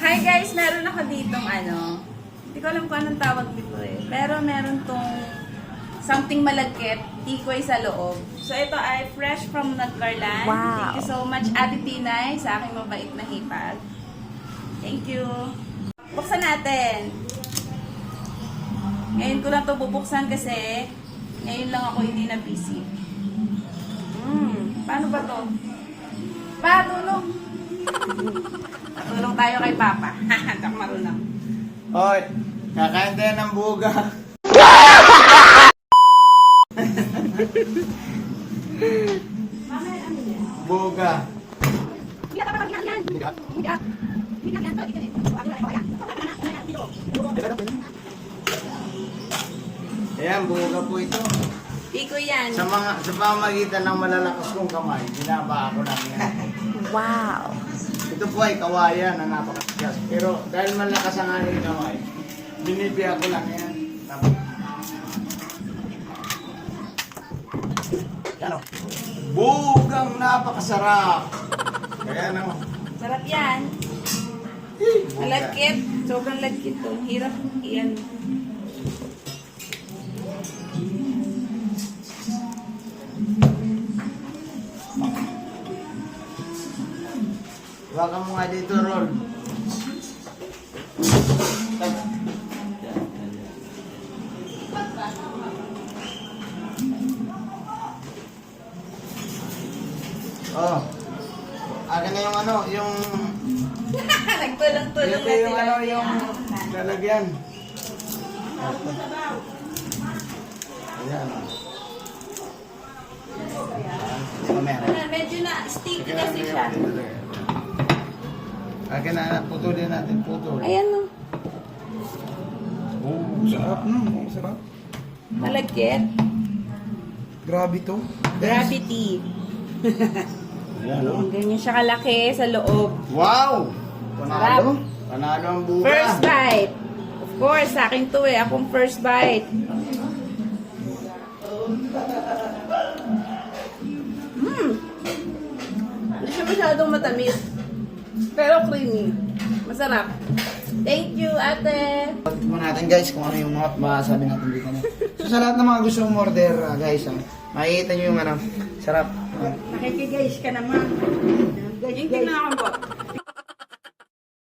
Hi guys, meron ako ditong hindi ko alam kung anong tawag dito eh. Pero meron tong something malagkit, tikoy sa loob. So ito ay fresh from Nagcarlan. Wow. Thank you so much Ate Tinay sa aking mabait na hipag. Thank you. Buksan natin. Ngayon ko lang ito bubuksan kasi ngayon lang ako hindi na busy. Paano ba to? Pa, tulong! Tulong tayo kay Papa. Haha, marunong. Hoy, kakain tayo ng buga. Buga. Ayan, buga po ito. Tikoy yan. Sa pamamagitan ng malalakas kong kamay, binaba ako lang yan. Wow. Ito po ay kawayan na napakasigas. Pero dahil malakas ang aking kamay, binibiya ko lang yan. Tapos, ano? Bugang napakasarap. Kaya ano? Sarap yan. Malagkit. Sobrang lagkit to. Hirap yan. Baka mo nga dito, Ron. Oh. Akin na yung yung... Nagtulong-tulong Ito yung yung lalagyan. Ayan. Medyo na sticky kasi siya. Akin na, putulin natin, putul. Ayan no. Oh, sarap no. Oh, sarap. Malagkit. Grabe to. Gravity. Ayan, oh. Ganyan siya kalaki sa loob. Wow! Panalo? Sarap. Panalo ang buga. First bite. Of course, sa akin to eh. Akong first bite. Hindi siya masyadong matamis. Pero creamy. Masarap. Thank you, ate. Tignan natin guys kung ano yung mga masasabi natin dito. So sa lahat ng mga gusto mong order guys, makikita nyo yung sarap. Nakikiguys ka naman. Guys, na akong bot.